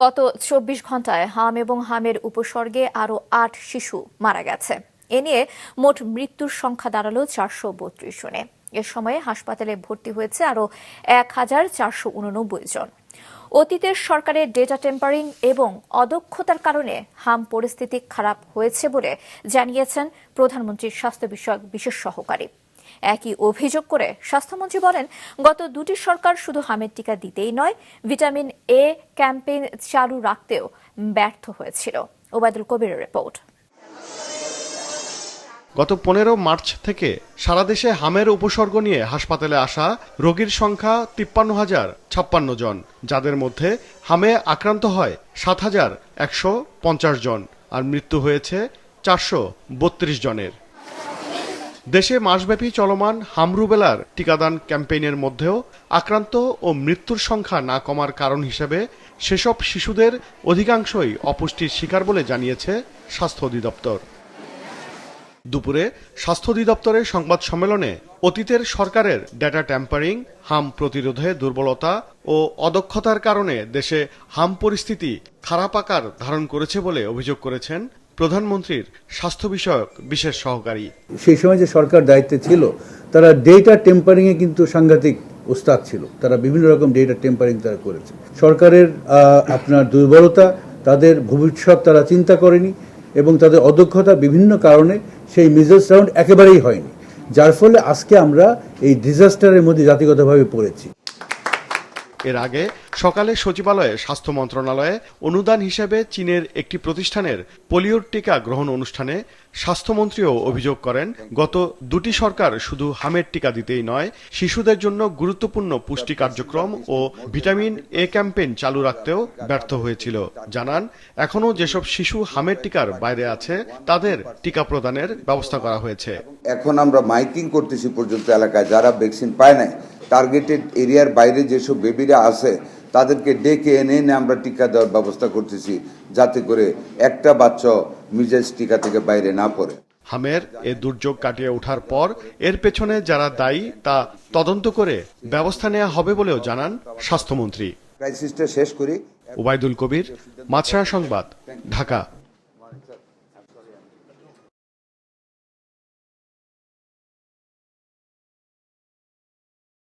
গত ২৪ ঘন্টায় হাম এবং হামের উপসর্গে আরও ৮ শিশু মারা গেছে। এ নিয়ে মোট মৃত্যুর সংখ্যা দাঁড়ালো ৪৩২ জনে। এ সময়ে হাসপাতালে ভর্তি হয়েছে আরও ১,৪৮৯ জন। অতীতের সরকারের ডেটা টেম্পারিং এবং অদক্ষতার কারণে হাম পরিস্থিতি খারাপ হয়েছে বলে জানিয়েছেন প্রধানমন্ত্রীর স্বাস্থ্য বিষয়ক বিশেষ সহকারী। একই অভিযোগ করে স্বাস্থ্যমন্ত্রী বলেন, গত দুটি সরকার শুধু হামের টিকা দিতেই নয়, ভিটামিন এ ক্যাম্পেইন চালু রাখতেও ব্যর্থ হয়েছিল। ওবায়দুল কবিরের রিপোর্ট। গত ১৫ মার্চ থেকে সারা দেশে হামের উপসর্গ নিয়ে হাসপাতালে আসা রোগীর সংখ্যা ৫৩,০৫৬ জন, যাদের মধ্যে হামে আক্রান্ত হয় ৭,১৫০ জন আর মৃত্যু হয়েছে ৪৩২ জনের। দেশে মাসব্যাপী চলমান হাম-রুবেলার টিকাদান ক্যাম্পেইনের মধ্যেও আক্রান্ত ও মৃত্যুর সংখ্যা না কমার কারণ হিসেবে সেসব শিশুদের অধিকাংশই অপুষ্টির শিকার বলে জানিয়েছে স্বাস্থ্য অধিদপ্তর। দুপুরে স্বাস্থ্য অধিদপ্তরের সংবাদ সম্মেলনে অতীতের সরকারের ডেটা ট্যাম্পারিং, হাম প্রতিরোধে দুর্বলতা ও অদক্ষতার কারণে দেশে হাম পরিস্থিতি খারাপ আকার ধারণ করেছে বলে অভিযোগ করেছেন প্রধানমন্ত্রীর স্বাস্থ্য বিষয়ক বিশেষ সহকারী। সেই সময় যে সরকার দায়িত্বে ছিল, তারা ডেটা টেম্পারিং এ কিন্তু সাংঘাতিক ওস্তাদ ছিল। তারা বিভিন্ন রকম ডেটা টেম্পারিং তারা করেছে। সরকারের আপনার দুর্বলতা, তাদের ভবিষ্যৎ তারা চিন্তা করেনি এবং তাদের অদক্ষতা বিভিন্ন কারণে সেই মিজেলস রাউন্ড একেবারেই হয়নি, যার ফলে আজকে আমরা এই ডিজাস্টারের মধ্যে জাতিগতভাবে পড়েছি। এর আগে সকালে সচিবালয়ে স্বাস্থ্য মন্ত্রণালয়ে অনুদান হিসেবে চীনের একটি প্রতিষ্ঠানের পোলিওর টিকা গ্রহণ অনুষ্ঠানে স্বাস্থ্যমন্ত্রীও অভিযোগ করেন, গত দুটি সরকার শুধু হামের টিকা দিতেই নয়, শিশুদের জন্য গুরুত্বপূর্ণ পুষ্টি কার্যক্রম ও ভিটামিন এ ক্যাম্পেইন চালু রাখতেও ব্যর্থ হয়েছিল। জানান, এখনও যেসব শিশু হামের টিকার বাইরে আছে তাদের টিকা প্রদানের ব্যবস্থা করা হয়েছে। এখন আমরা মাইকিং করতেছি পর্যন্ত এলাকায় যারা ভ্যাকসিন পায় নাই, টার্গেটেড এরিয়ার বাইরে যেসব বেবিরা আছে তাদেরকে ডেকে এনে আমরা টিকা দেওয়ার ব্যবস্থা করতেছি, যাতে করে একটা বাচ্চা মিজেলস টিকা থেকে বাইরে না পড়ে। হামের এ দুর্যোগ কাটিয়ে ওঠার পর এর পেছনে যারা দায়ী তা তদন্ত করে ব্যবস্থা নেওয়া হবে বলেও জানান স্বাস্থ্যমন্ত্রী। ক্রাইসিসটা শেষ করি। ওবায়দুল কবির, মাছরাঙা সংবাদ, ঢাকা।